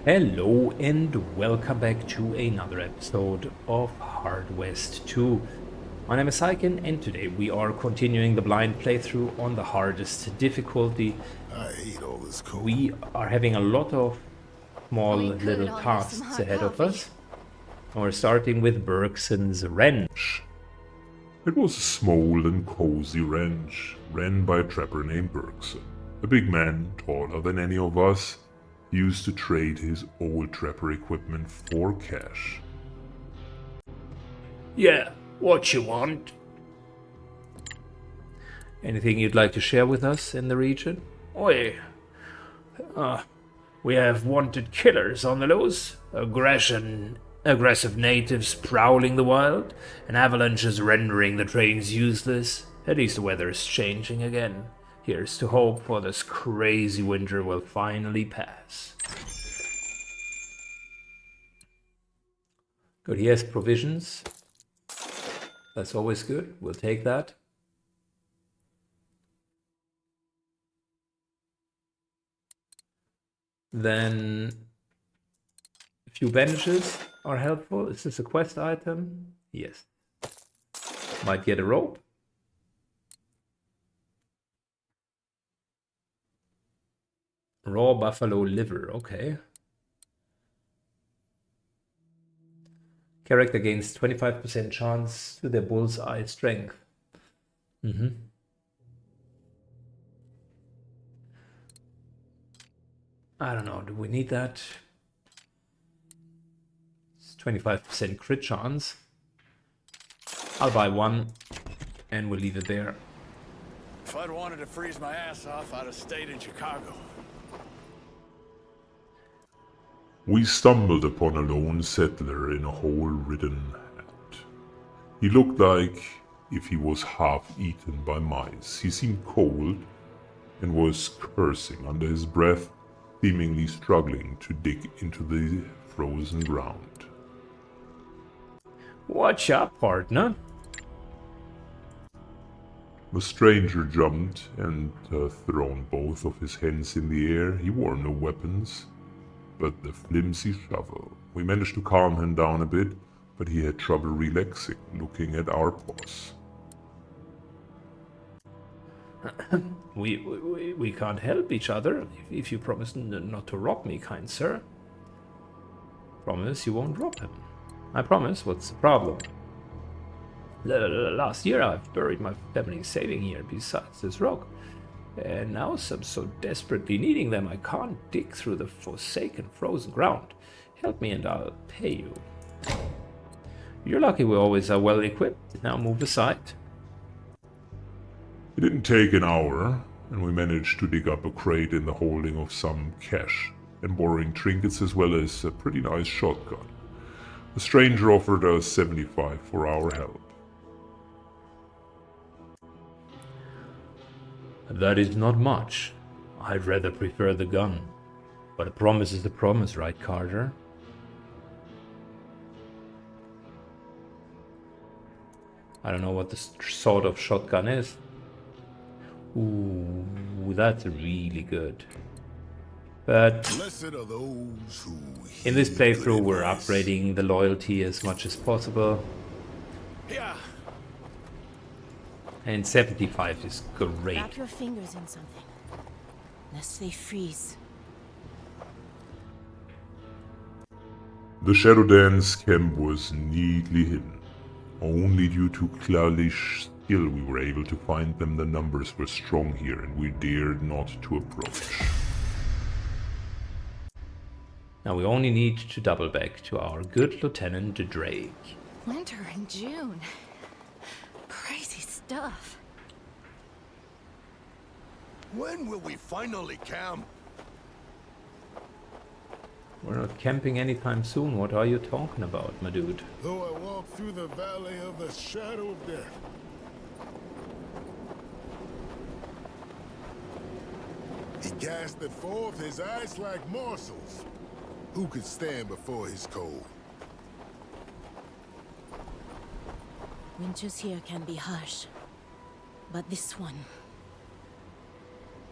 Hello and welcome back to another episode of Hard West 2. My name is Syken and today we are continuing the blind playthrough on the hardest difficulty. I hate all this cold. We are having a lot of small little tasks ahead of us. And we're starting with Bergson's Ranch. It was a small and cozy ranch, ran by a trapper named Bergson. A big man, taller than any of us, used to trade his old trapper equipment for cash. Yeah, what you want? Anything you'd like to share with us in the region? Oi. We have wanted killers on the loose, aggressive natives prowling the wild, and avalanches rendering the trains useless. At least the weather is changing again. Here's to hope for this crazy winter will finally pass. Good, he has provisions. That's always good. We'll take that. Then a few bandages are helpful. Is this a quest item? Yes. Might get a rope. Raw buffalo liver, okay. Character gains 25% chance to their bullseye strength. I don't know, do we need that? It's 25% crit chance. I'll buy one and we'll leave it there. If I'd wanted to freeze my ass off, I'd have stayed in Chicago. We stumbled upon a lone settler in a hole-ridden hat. He looked like if he was half-eaten by mice. He seemed cold and was cursing under his breath, seemingly struggling to dig into the frozen ground. Watch up, partner. The stranger jumped and thrown both of his hands in the air. He wore no weapons but the flimsy shovel. We managed to calm him down a bit, but he had trouble relaxing, looking at our paws. We can't help each other if you promise not to rob me, kind sir. Promise you won't rob him. I promise. What's the problem? Last year I've buried my family's saving here besides this rock. And now I'm so desperately needing them I can't dig through the forsaken frozen ground. Help me and I'll pay you. You're lucky we always are well equipped. Now move aside. It didn't take an hour, and we managed to dig up a crate in the holding of some cash, and borrowing trinkets as well as a pretty nice shotgun. The stranger offered us 75 for our help. That is not much. I'd rather prefer the gun. But a promise is a promise, right, Carter? I don't know what this sort of shotgun is. Ooh, that's really good. But in this playthrough we're upgrading the loyalty as much as possible. Yeah. And 75 is great. Wrap your fingers in something, lest they freeze. The Shadow Dance camp was neatly hidden. Only due to clownish skill we were able to find them. The numbers were strong here and we dared not to approach. Now we only need to double back to our good Lieutenant Drake. Winter in June. Crazy stuff. When will we finally camp? We're not camping anytime soon. What are you talking about, my dude? Though I walk through the valley of the shadow of death. He casted forth his ice like morsels. Who could stand before his cold? Winters here can be harsh, but this one.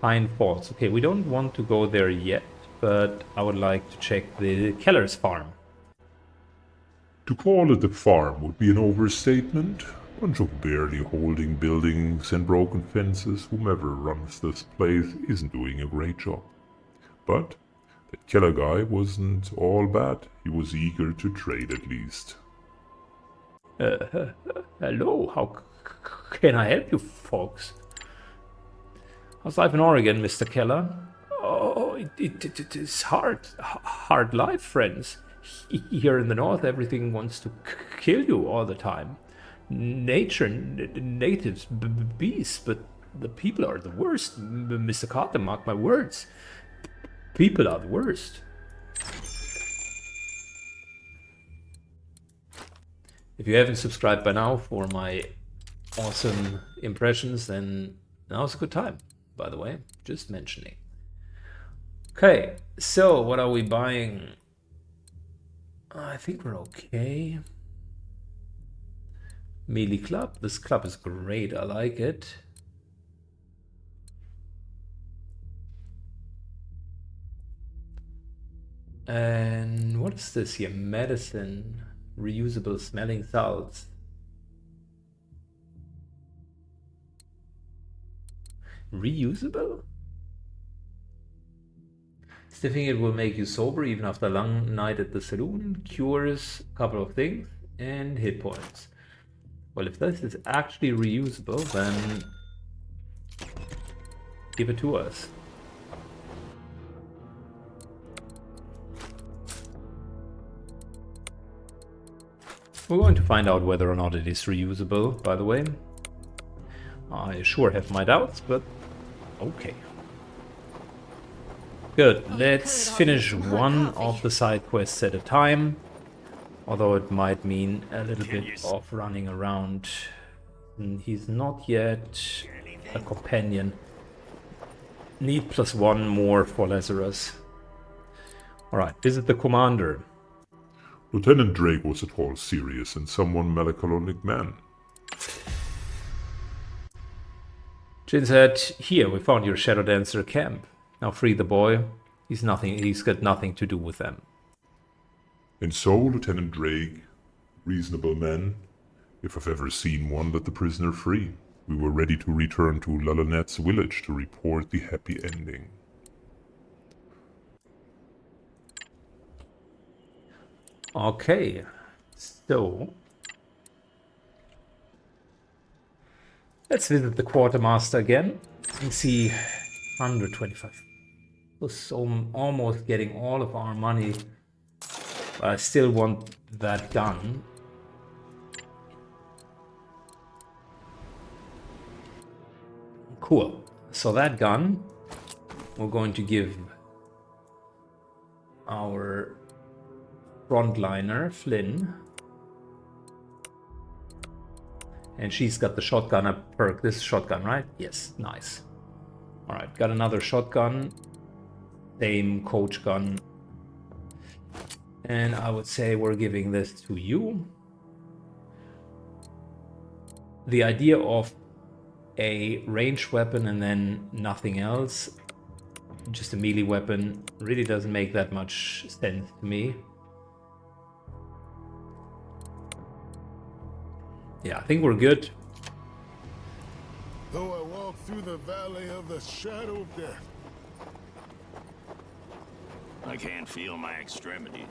Pine Falls. Okay, we don't want to go there yet. but I would like to check the Keller's farm. To call it a farm would be an overstatement. Bunch of barely holding buildings and broken fences. Whomever runs this place isn't doing a great job. But that Keller guy wasn't all bad. He was eager to trade at least. Hello, how can I help you folks? How's life in Oregon, Mr. Keller? Oh, it is hard life, friends. Here in the north, everything wants to kill you all the time. Nature, natives, beasts, but the people are the worst. Mr. Carter, mark my words. People are the worst. If you haven't subscribed by now for my awesome impressions, then now's a good time, by the way, just mentioning. Okay, so what are we buying? I think we're okay. Melee club. This club is great. I like it. And what is this here? Medicine. Reusable smelling salts. Reusable? Sniffing it will make you sober even after a long night at the saloon. Cures a couple of things. And hit points. Well, if this is actually reusable, then give it to us. We're going to find out whether or not it is reusable, by the way. I sure have my doubts, but okay. Good, let's finish one of the side quests at a time. Although it might mean a little bit of running around. He's not yet a companion. Need +1 more for Lazarus. Alright, visit the commander. Lieutenant Drake was a tall, serious, and somewhat melancholic man. Jin said, "Here, we found your Shadow Dancer camp. Now free the boy. He's got nothing to do with them." And so, Lieutenant Drake, reasonable man, if I've ever seen one, let the prisoner free. We were ready to return to Lalanette's village to report the happy ending. Okay, so let's visit the quartermaster again and see 125. We're so almost getting all of our money, but I still want that gun. Cool. So that gun we're going to give our frontliner, Flynn. And she's got the shotgun up perk. This is shotgun, right? Yes, nice. Alright, got another shotgun. Same coach gun. And I would say we're giving this to you. The idea of a ranged weapon and then nothing else, just a melee weapon, really doesn't make that much sense to me. Yeah, I think we're good. Though I walk through the valley of the shadow of death. I can't feel my extremities.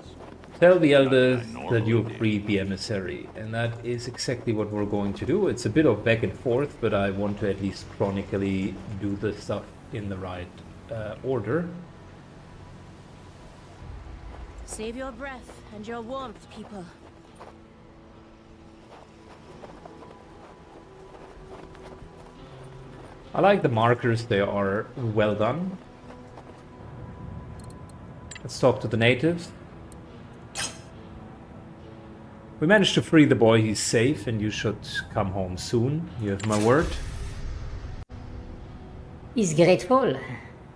Tell the elders that you've freed the emissary, and that is exactly what we're going to do. It's a bit of back and forth, but I want to at least chronically do the stuff in the right order. Save your breath and your warmth, people. I like the markers, they are well done. Let's talk to the natives. We managed to free the boy, he's safe, and you should come home soon. You have my word. He's grateful.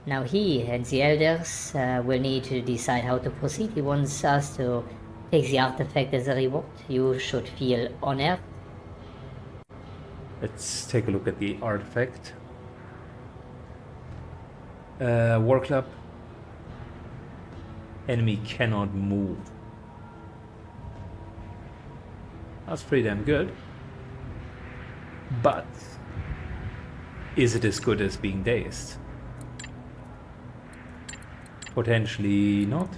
Now he and the elders will need to decide how to proceed. He wants us to take the artifact as a reward. You should feel honored. Let's take a look at the artifact. War Club. Enemy cannot move. That's pretty damn good. But is it as good as being dazed? Potentially not.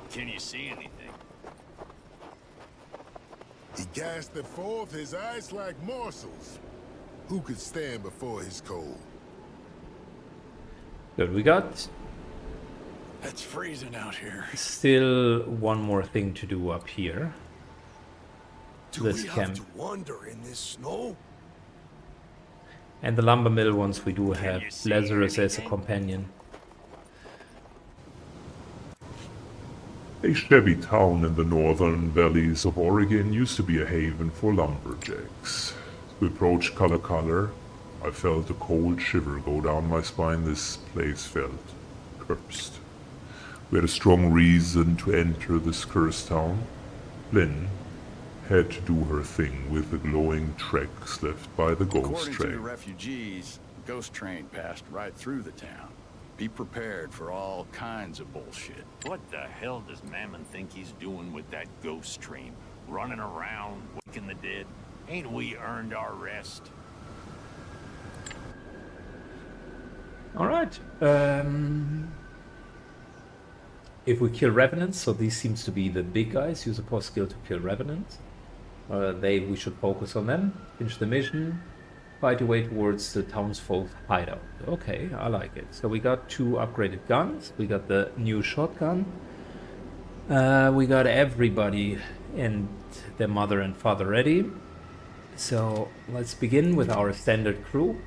Can you see anything? He casteth forth his eyes like morsels. Who could stand before his cold? Good, we got It's freezing out here. still one more thing to do up here. This we camp. have to wander in this snow? And the lumber mill once we do have you see Lazarus as a anything? companion. A shabby town in the northern valleys of Oregon used to be a haven for lumberjacks. As we approached Color, I felt a cold shiver go down my spine. This place felt cursed. We had a strong reason to enter this cursed town. Lynn had to do her thing with the glowing tracks left by the ghost According to the train. refugees, the ghost train passed right through the town. Be prepared for all kinds of bullshit. What the hell does Mammon think he's doing with that ghost train? Running around, waking the dead? Ain't we earned our rest? Alright. If we kill revenants, so these seems to be the big guys, use a post skill to kill revenants. We should focus on them. Finish the mission. Fight your way towards the townsfolk hideout. Okay, I like it. So we got 2 upgraded guns. We got the new shotgun. We got everybody and their mother and father ready. So let's begin with our standard crew.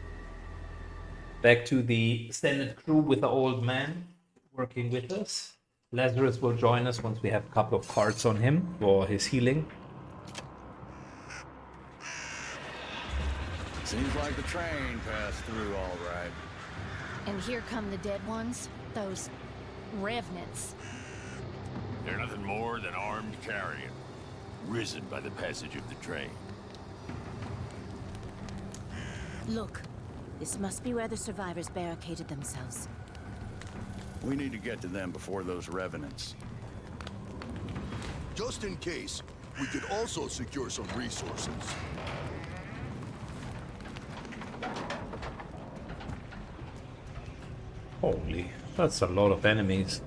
Back to the standard crew with the old man working with us. Lazarus will join us once we have a couple of cards on him for his healing. Seems like the train passed through all right. And here come the dead ones. Those revenants. They're nothing more than armed carrion, risen by the passage of the train. Look, this must be where the survivors barricaded themselves. We need to get to them before those revenants. Just in case, we could also secure some resources. Holy, that's a lot of enemies.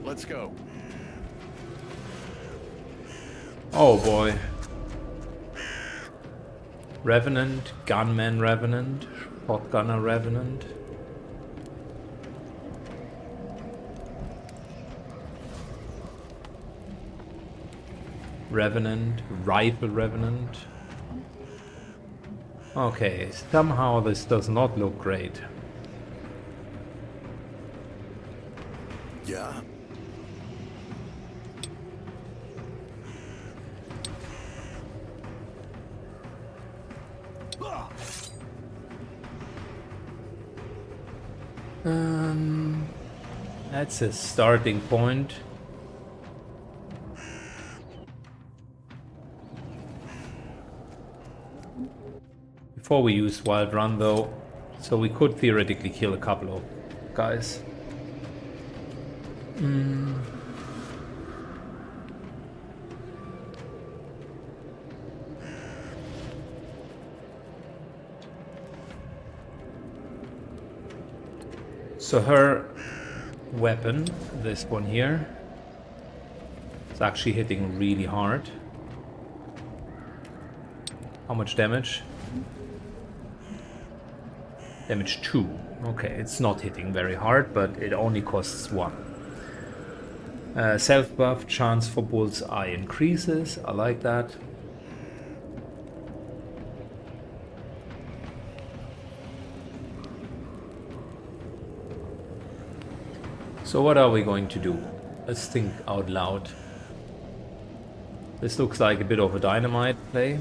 Let's go. Oh boy. Revenant, gunman revenant, shotgunner revenant. Revenant, rifle revenant. Okay, somehow this does not look great. Yeah. That's a starting point. Before we use Wild Run though, so we could theoretically kill a couple of guys. So her weapon, this one here, is actually hitting really hard. How much damage? Damage 2. Okay, it's not hitting very hard, but it only costs 1. Self buff, chance for bullseye increases. I like that. So what are we going to do? Let's think out loud. This looks like a bit of a dynamite play.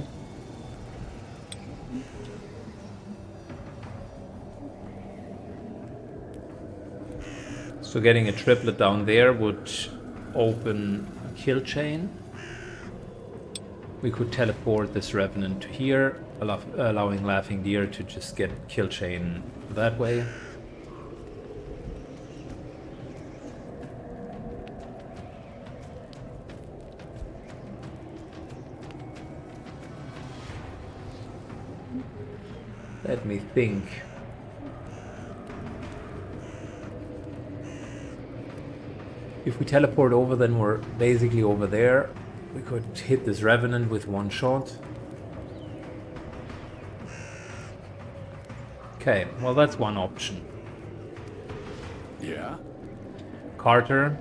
So getting a triplet down there would open a kill chain. We could teleport this revenant to here, allowing Laughing Deer to just get kill chain that way. Let me think. If we teleport over, then we're basically over there. We could hit this Revenant with one shot. Okay, well that's one option. Yeah? Carter.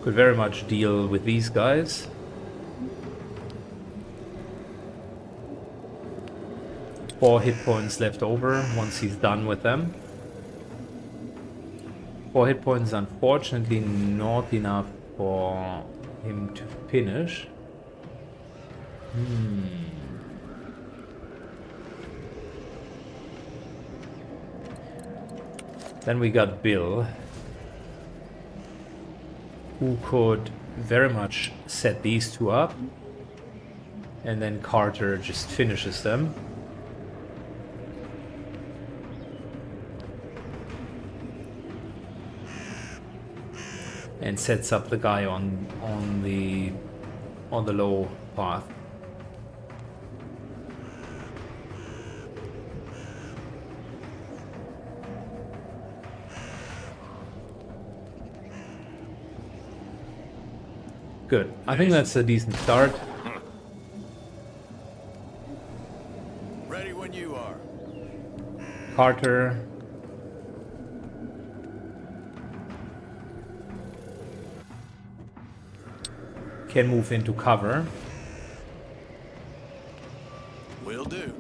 Could very much deal with these guys. Four hit points left over once he's done with them. 4 hit points, unfortunately not enough for him to finish. Then we got Bill, who could very much set these two up, and then Carter just finishes them. And sets up the guy on the low path. Good. I think that's a decent start. Ready when you are. Carter. Can move into cover. Will do.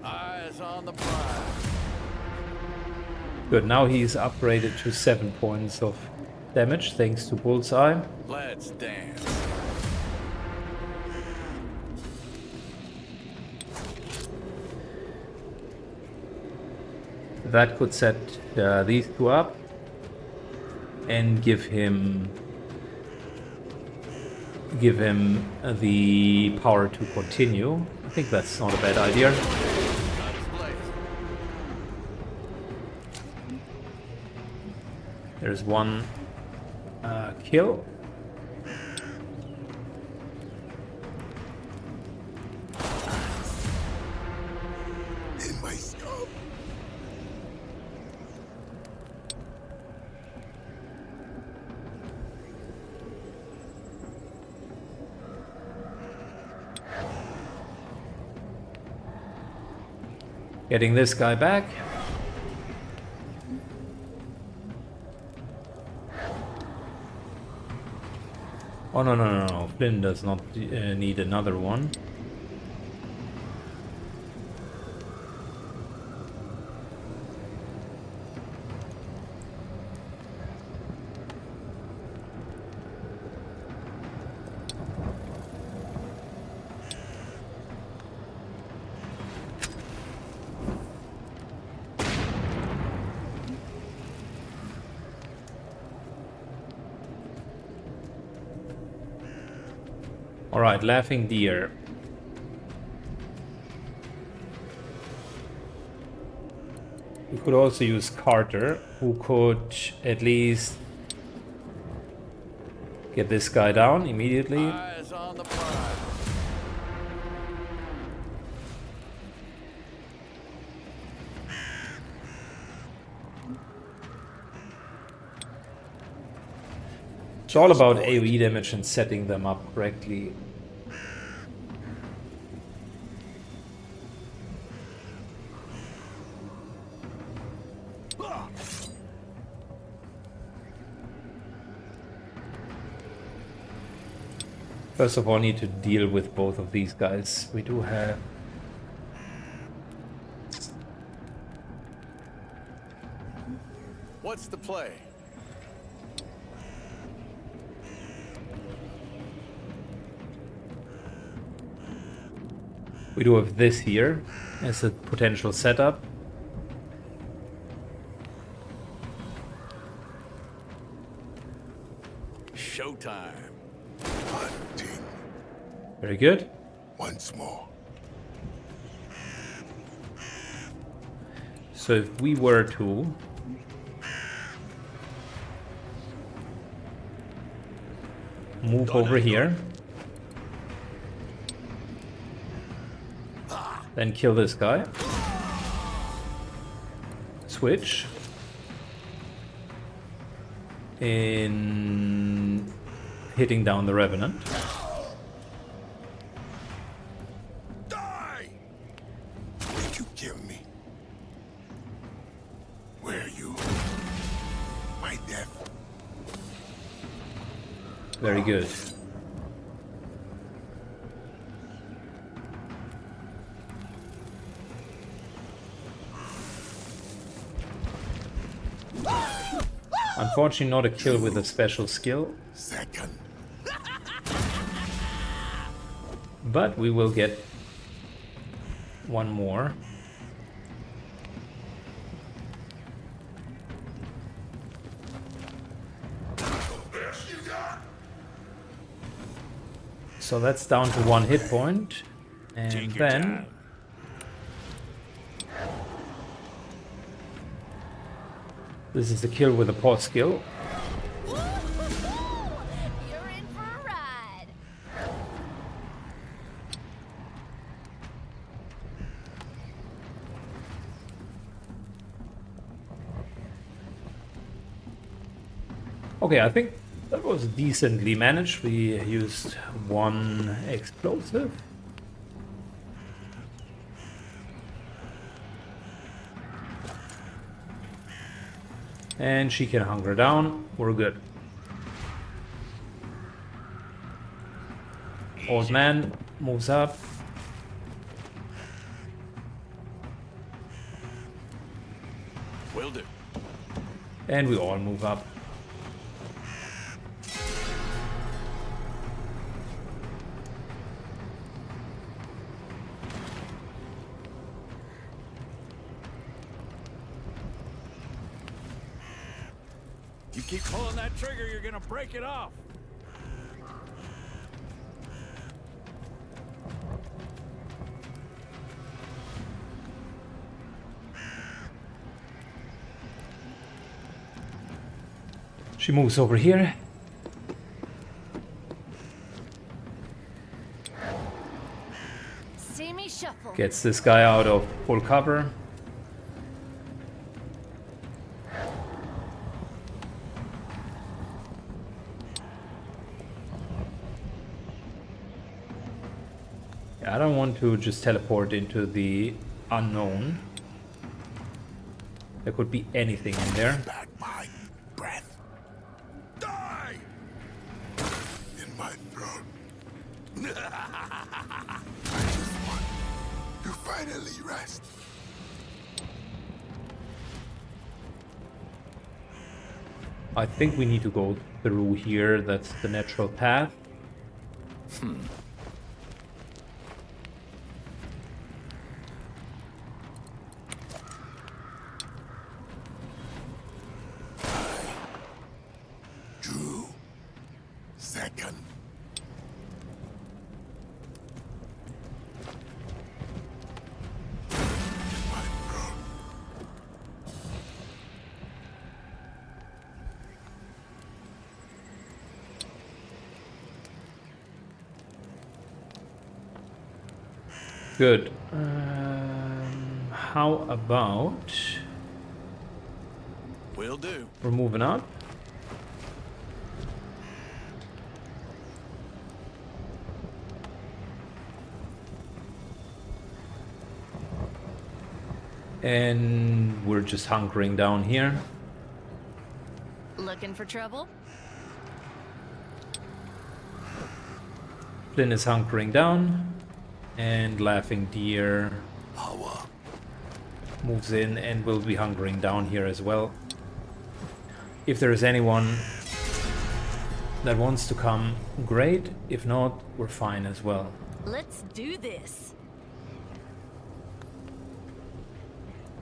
Eyes on the prize. Good, now he's upgraded to 7 points of damage thanks to Bullseye. Let's dance. That could set these two up and give him the power to continue. I think that's not a bad idea. There's one kill. In my skull. Getting this guy back. Oh no. Flynn does not need another one. Alright, Laughing Deer. We could also use Carter, who could at least get this guy down immediately. Eyes on the prize. It's all about AoE damage and setting them up correctly. First of all, need to deal with both of these guys. We do have... What's the play? We do have this here as a potential setup. Very good. Once more. So if we were to move over here, then kill this guy, switch in hitting down the Revenant. Die! Where'd you kill me? Where are you? My death. Very good. Unfortunately, not a kill with a special skill, Second. but we will get one more. So that's down to 1 hit point, and then this is the kill with a pause skill. You're in for a ride. Okay, I think that was decently managed. We used 1 explosive. And she can hunger down. We're good. Old man moves up. Will do. And we all move up. You keep pulling that trigger, you're gonna break it off. She moves over here. See me shuffle. Gets this guy out of full cover. I don't want to just teleport into the unknown. There could be anything in there. Back my breath. Die! In my throat. I just want to finally rest. I think we need to go through here. That's the natural path. Drew. Second. My throat. Good. How about Will do. we're moving up? And we're just hunkering down here. Looking for trouble? Flynn is hunkering down. And Laughing Deer Power. moves in and will be hunkering down here as well. If there is anyone that wants to come, great. If not, we're fine as well. Let's do this.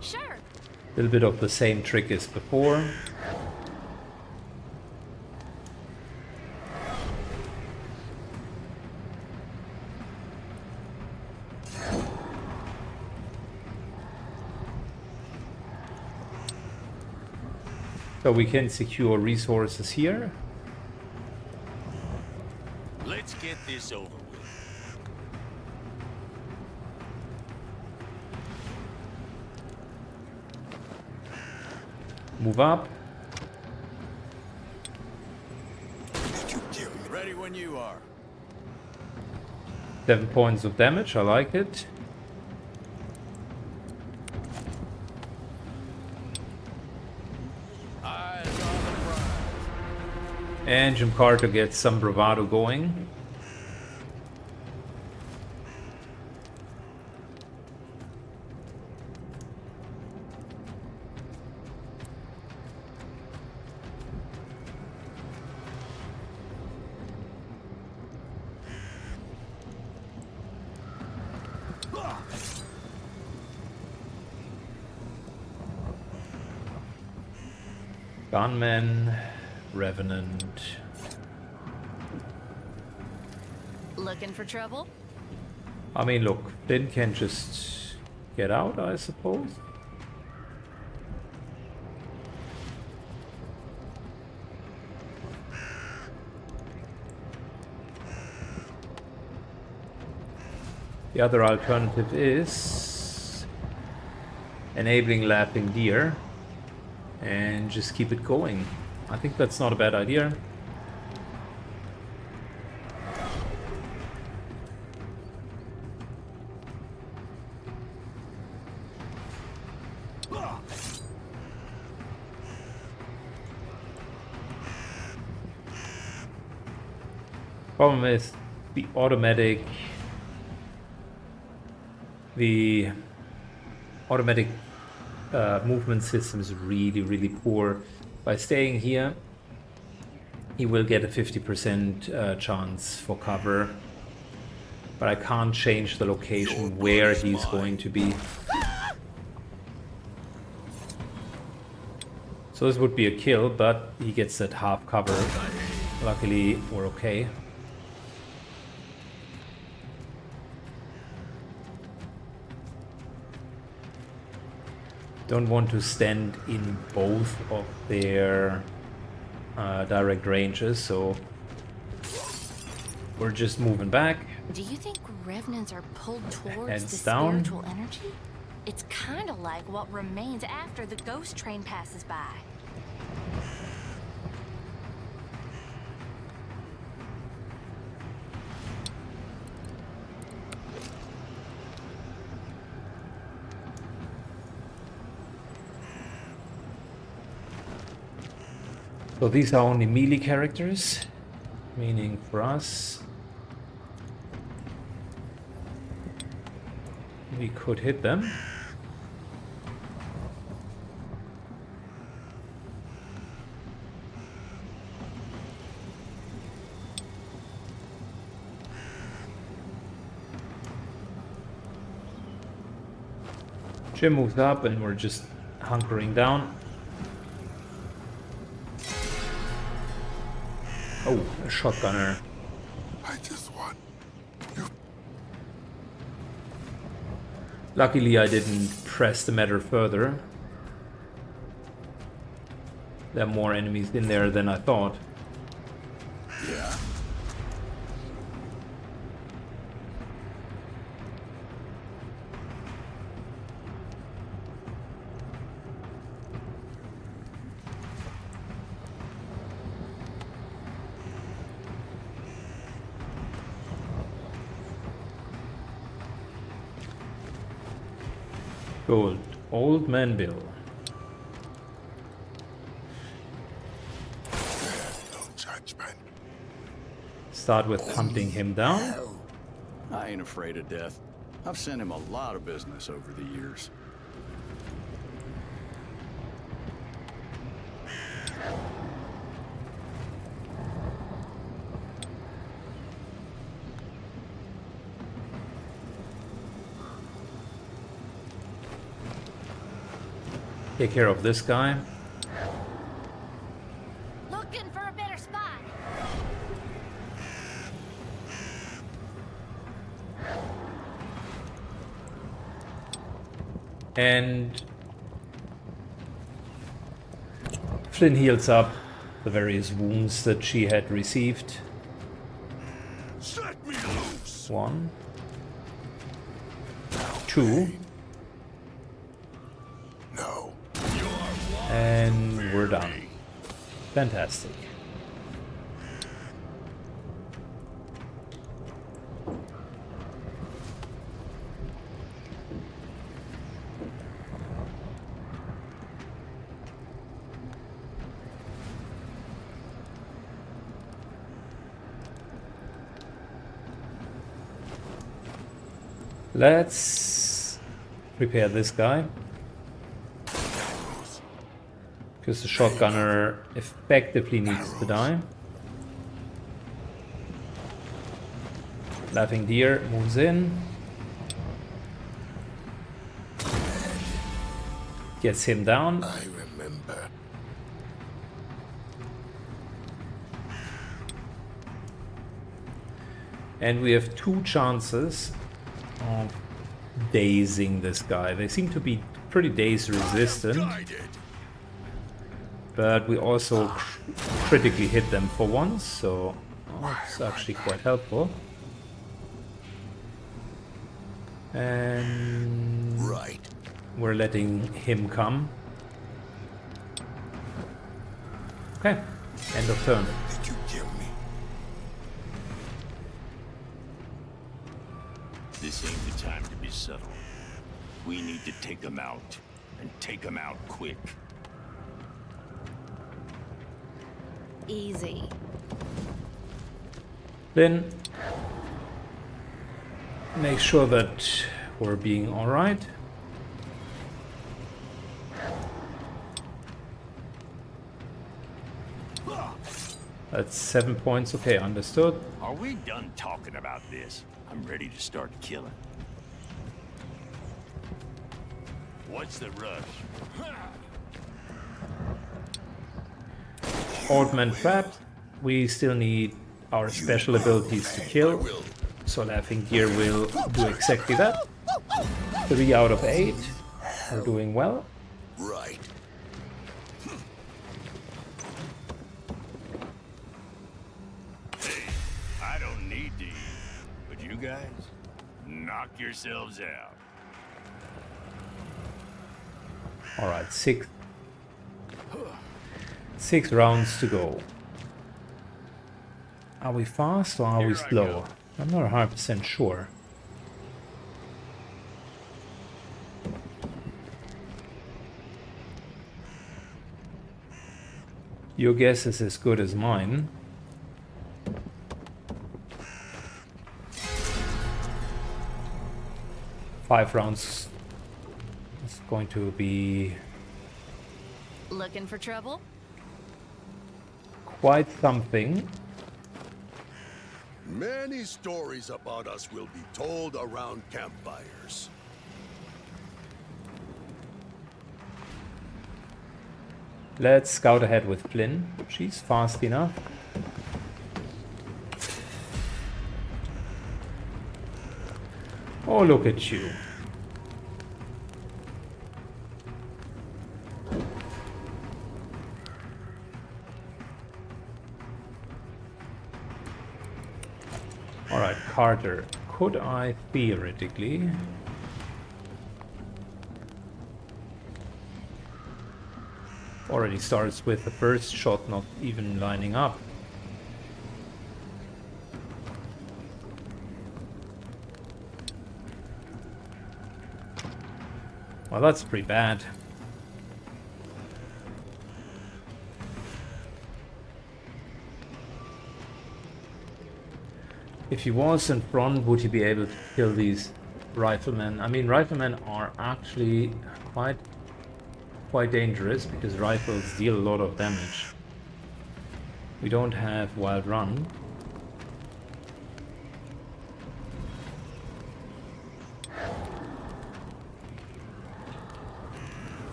Sure. A little bit of the same trick as before. So we can secure resources here. Let's get this over with. Move up. Ready when you are. 7 points of damage, I like it. Eyes on the prize. And Jim Carter gets some bravado going. Gunman, Revenant. Looking for trouble? I mean, look, Flynn can just get out, I suppose. The other alternative is enabling Laughing Deer and just keep it going. I think that's not a bad idea. Problem is the automatic movement system is really poor. By staying here, he will get a 50% chance for cover, but I can't change the location where he's going to be. So this would be a kill, but he gets that half cover. Luckily, we're okay. Don't want to stand in both of their direct ranges, so we're just moving back. Do you think revenants are pulled towards Hands the down. spiritual energy? It's kind of like what remains after the ghost train passes by. So these are only melee characters, meaning for us, we could hit them. Jim moves up and we're just hunkering down. Oh, a shotgunner. I just want you. Luckily I didn't press the matter further. There are more enemies in there than I thought. Yeah. Gold. Old Man Bill. No judgment. Start with hunting him down. I ain't afraid of death. I've sent him a lot of business over the years. Take care of this guy. Looking for a better spot. And Flynn heals up the various wounds that she had received. Set me loose. 1, 2, No. and we're done. Fantastic. Let's repair this guy. Because the shotgunner effectively needs to die. Laughing Deer moves in. Gets him down. I remember. And we have 2 chances of dazing this guy. They seem to be pretty daze resistant. But we also critically hit them for once, so it's actually quite helpful. And we're letting him come. Okay, end of turn. Did you kill me? This ain't the time to be subtle. We need to take them out, and take them out quick. Easy. Then make sure that we're being alright. That's 7 points. Okay, understood. Are we done talking about this? I'm ready to start killing. What's the rush? Old man trapped. We still need our special abilities to kill. So Laughing Deer will do exactly that. 3 out of 8. We're doing well. Right. Hey, I don't need to eat, but you guys, knock yourselves out. Alright, 6 rounds to go. Are we fast or are we slow? I'm not 100% sure. Your guess is as good as mine. Five rounds is going to be Looking for trouble? quite something. Many stories about us will be told around campfires. Let's scout ahead with Flynn. She's fast enough. Oh, look at you. Alright, Carter. Could I theoretically... Already starts with the first shot not even lining up. Well, that's pretty bad. If he was in front, would he be able to kill these riflemen? I mean, riflemen are actually quite dangerous because rifles deal a lot of damage. We don't have Wild Run.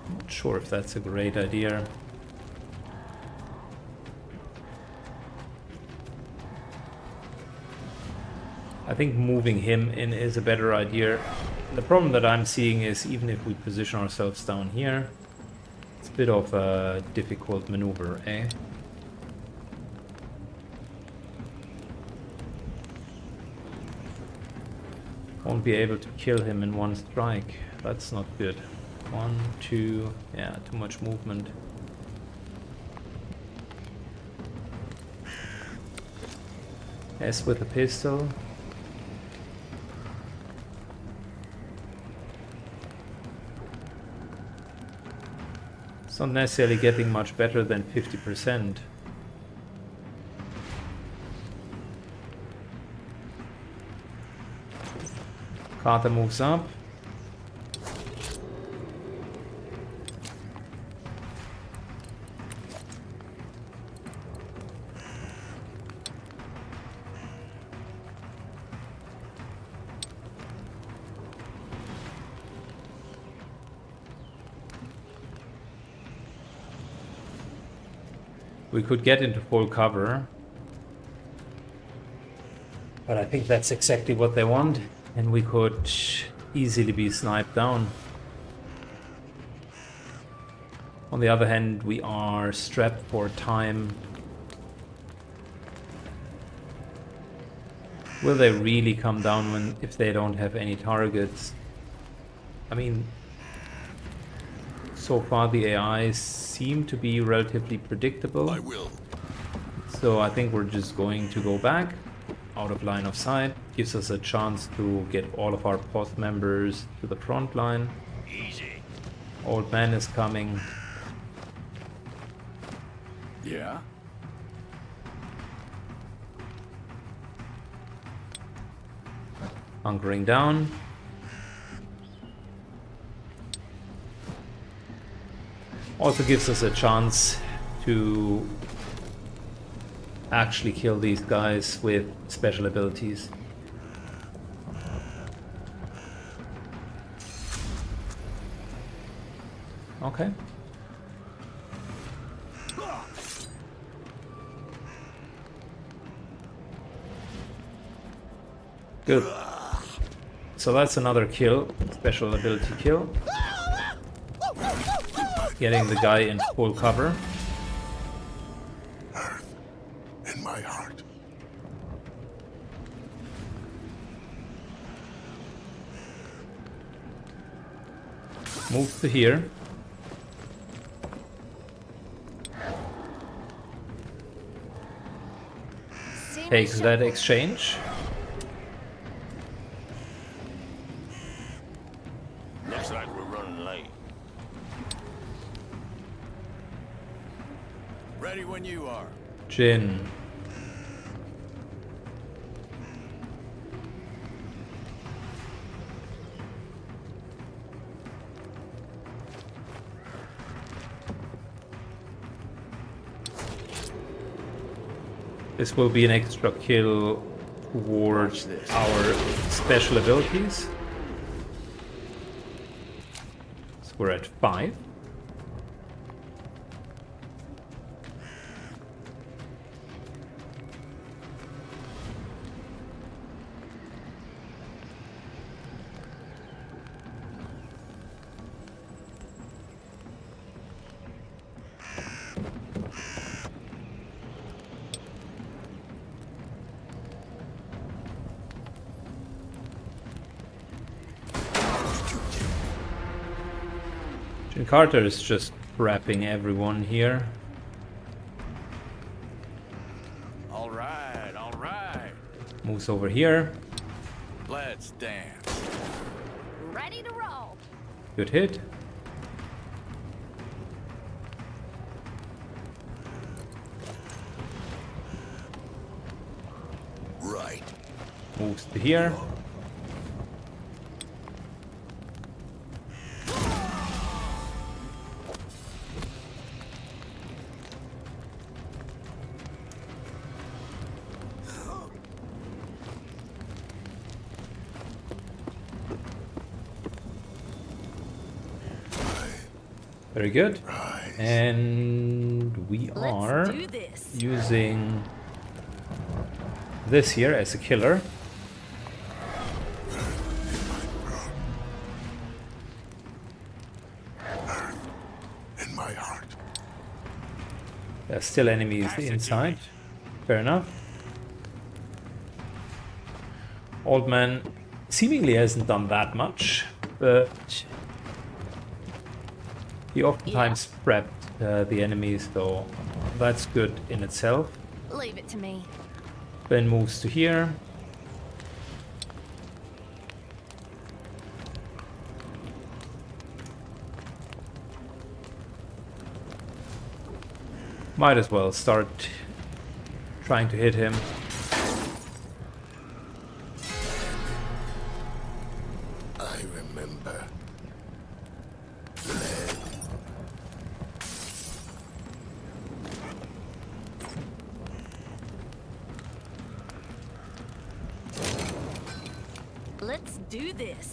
Not sure if that's a great idea. I think moving him in is a better idea. The problem that I'm seeing is even if we position ourselves down here, It's a bit of a difficult maneuver, eh? Won't be able to kill him in one strike. That's not good. 1, 2, yeah, too much movement. S with a pistol. It's not necessarily getting much better than 50%. Carter moves up. We could get into full cover, but I think that's exactly what they want, and we could easily be sniped down. On the other hand, we are strapped for time. Will they really come down if they don't have any targets? I mean, so far the AIs seem to be relatively predictable. I will. So I think we're just going to go back out of line of sight. Gives us a chance to get all of our post members to the front line. Easy. Old man is coming. Yeah? Hunkering down. Also gives us a chance to actually kill these guys with special abilities. Okay. Good. So that's another kill, special ability kill. Getting the guy in full cover. Earth in my heart. Move to here. Takes that exchange. Looks like we're running late. Ready when you are. Jin. This will be an extra kill towards our special abilities. So we're at 5. Jin Carter is just wrapping everyone here. All right, all right. Moves over here. Let's dance. Ready to roll. Good hit. Right. Moves to here. Very good. And we are Let's do this. using this here as a killer. In my heart. There's still enemies inside. Fair enough. Old man seemingly hasn't done that much, but he oftentimes prepped the enemies, though that's good in itself. Leave it to me. Then moves to here. Might as well start trying to hit him. I remember. Let's do this.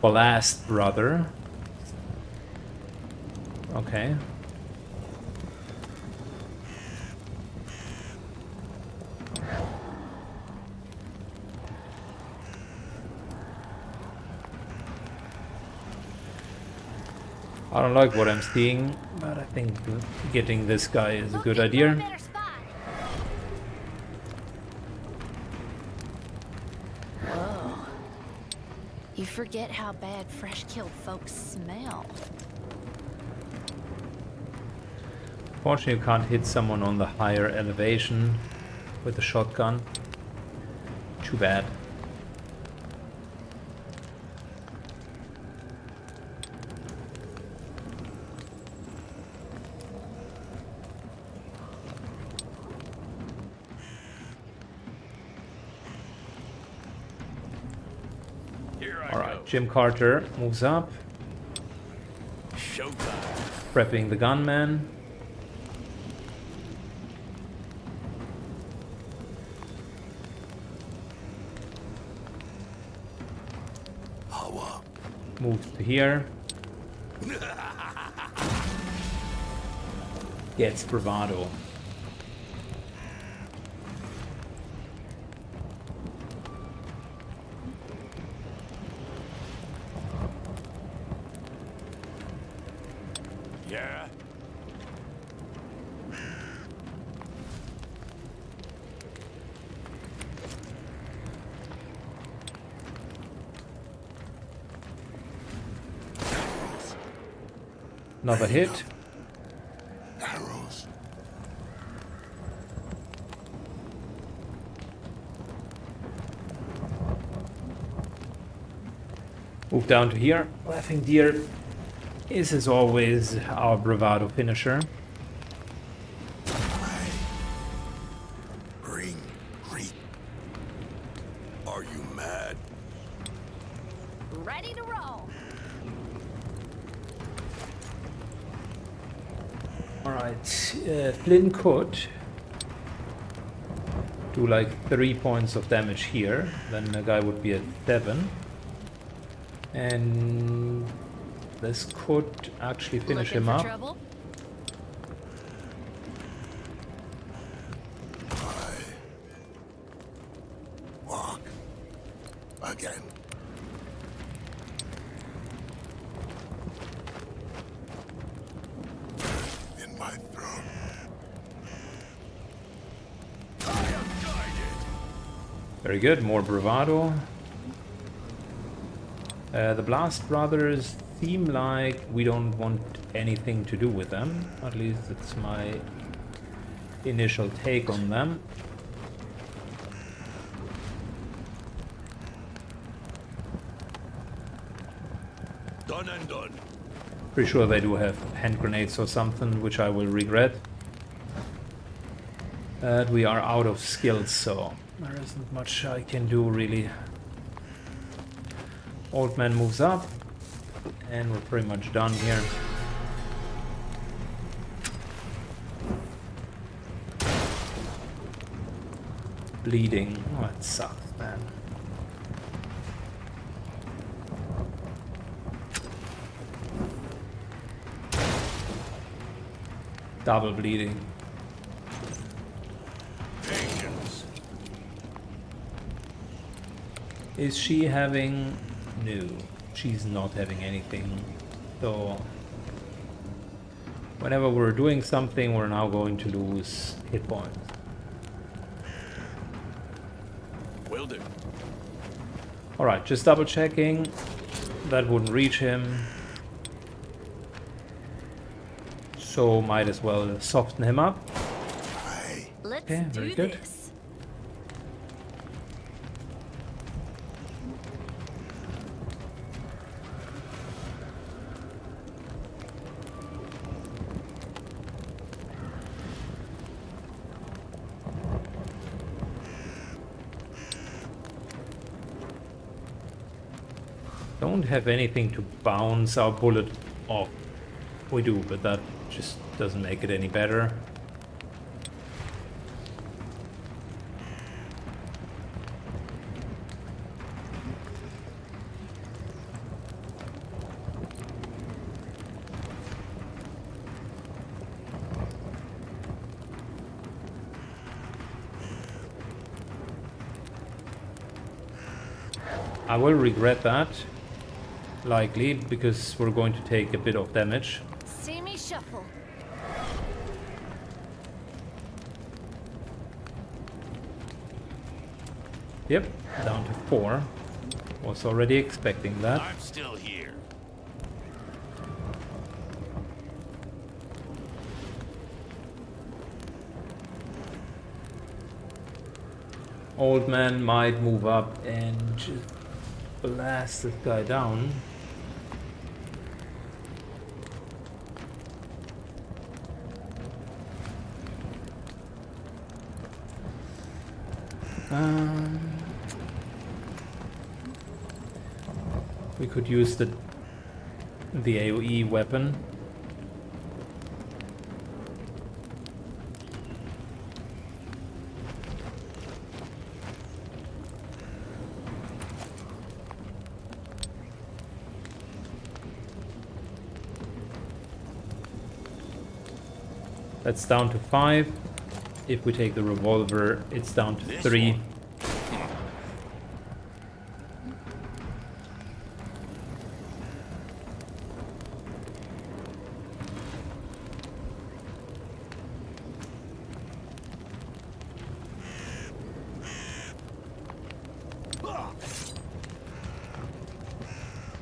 Last brother. Okay. I don't like what I'm seeing, but I think getting this guy is a good idea. You forget how bad fresh-killed folks smell. Fortunately, you can't hit someone on the higher elevation with a shotgun. Too bad. Alright, Jim Carter moves up. Showtime. Prepping the gunman. Moves to here. Gets bravado. Yeah. Another hit. Arrows. Move down to here. Laughing Deer is, as always, our bravado finisher. Bring Greek. Are you mad? Ready to roll. Alright, Flynn could do like 3 points of damage here, then the guy would be at 7. And this could actually finish him up. Trouble? Walk. Again. In my throat. Very good, more bravado. The Blast Brothers seem like we don't want anything to do with them. At least it's my initial take on them. Done and done. Pretty sure they do have hand grenades or something, which I will regret. We are out of skills, so there isn't much I can do really. Old man moves up, and we're pretty much done here. Bleeding. Oh, that sucks, man. Double bleeding. Patience. Is she having... No. she's not having anything. So whenever we're doing something, we're now going to lose hit points. Will do. Alright, just double checking. That wouldn't reach him. So might as well soften him up. Let's Okay, very do good. this. Don't have anything to bounce our bullet off. We do, but that just doesn't make it any better. I will regret that, likely, because we're going to take a bit of damage. See me shuffle. Yep, down to 4. Was already expecting that. I'm still here. Old man might move up and just blast this guy down. We could use the AoE weapon. That's down to 5. If we take the revolver, it's down to 3.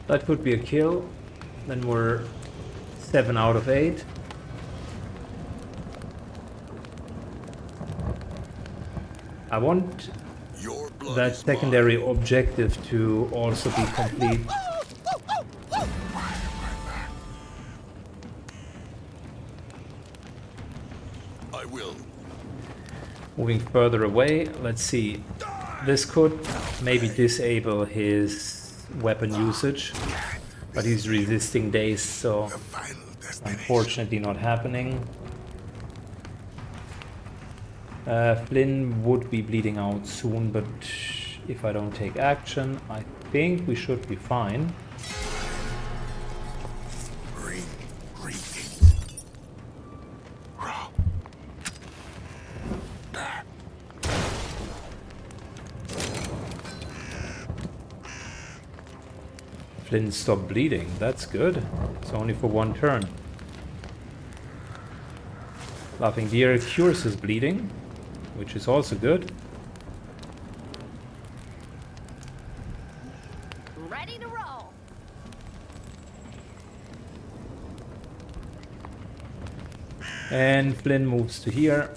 That could be a kill. Then we're 7 out of 8. I want Your blood that is secondary objective to also be complete. I will. Moving further away, let's see. This could maybe disable his weapon usage, but he's resisting daze, so The final destination. unfortunately not happening. Flynn would be bleeding out soon, but if I don't take action, I think we should be fine. Bring greetings. Raw. Flynn stopped bleeding, that's good. It's only for 1 turn. Laughing Deer cures his bleeding, which is also good. Ready to roll. And Flynn moves to here.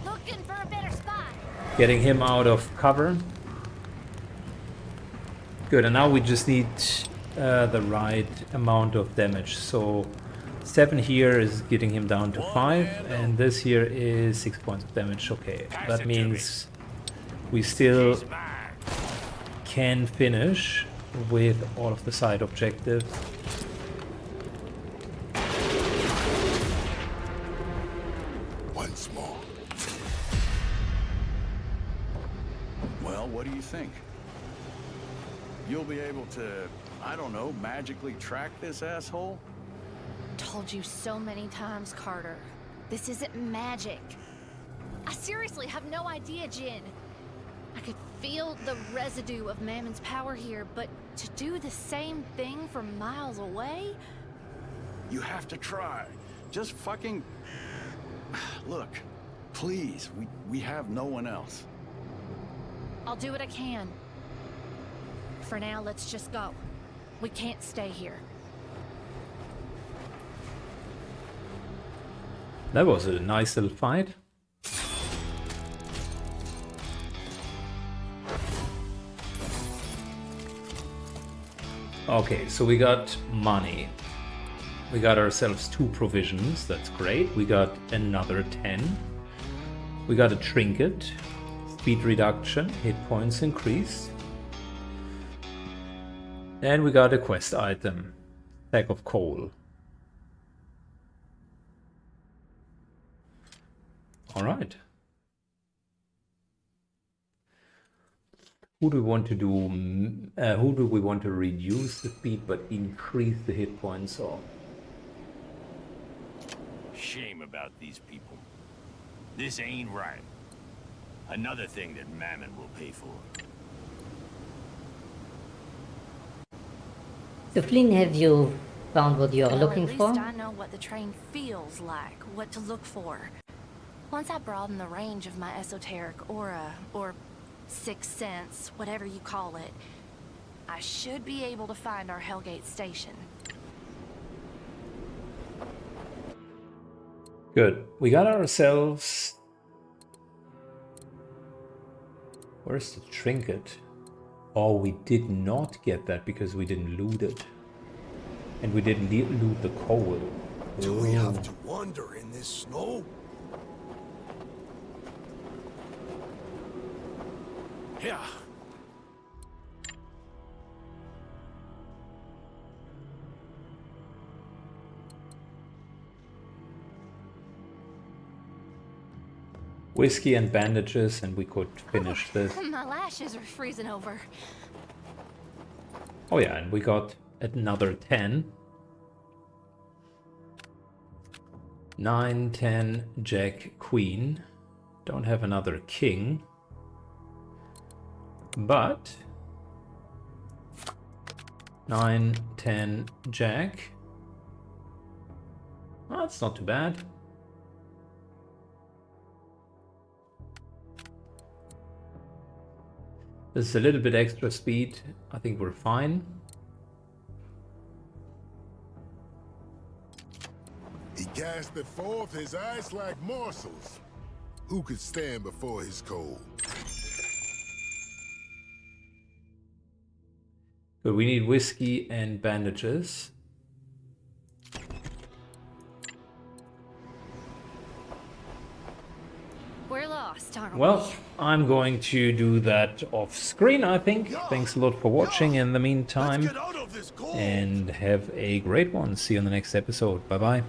Looking for a better spot. Getting him out of cover. Good, and now we just need the right amount of damage. So 7 here is getting him down to 5, and this here is 6 points of damage. Okay, that means we still can finish with all of the side objectives. Once more. Well, what do you think? You'll be able to, I don't know, magically track this asshole? Told you so many times, Carter. This isn't magic. I seriously have no idea, Jin. I could feel the residue of Mammon's power here, but to do the same thing from miles away? You have to try. Just fucking... Look, please, we have no one else. I'll do what I can. For now, let's just go. We can't stay here. That was a nice little fight. Okay, so we got money. We got ourselves 2 provisions, that's great. We got another 10. We got a trinket, speed reduction, hit points increased. And we got a quest item, sack of coal. Alright. Who do we want to do? Who do we want to reduce the speed but increase the hit points of? Shame about these people. This ain't right. Another thing that Mammon will pay for. So Flynn, have you found what you're looking for? At least I know what the train feels like, what to look for. Once I broaden the range of my esoteric aura, or sixth sense, whatever you call it, I should be able to find our Hellgate station. Good. We got ourselves... Where's the trinket? Oh, we did not get that because we didn't loot it. And we didn't loot the coal. Do we have to wander in this snow? Yeah. Whiskey and bandages, and we could finish this. My lashes are freezing over. Oh yeah, and we got another 10. 9, 10, Jack, Queen. Don't have another king. But 9, 10, Jack. Oh, that's not too bad. This is a little bit extra speed. I think we're fine. He casteth forth his ice like morsels. Who could stand before his cold? But we need whiskey and bandages. We're lost, aren't Well, I'm going to do that off screen, I think. Thanks a lot for watching in the meantime. And have a great one. See you in the next episode. Bye bye.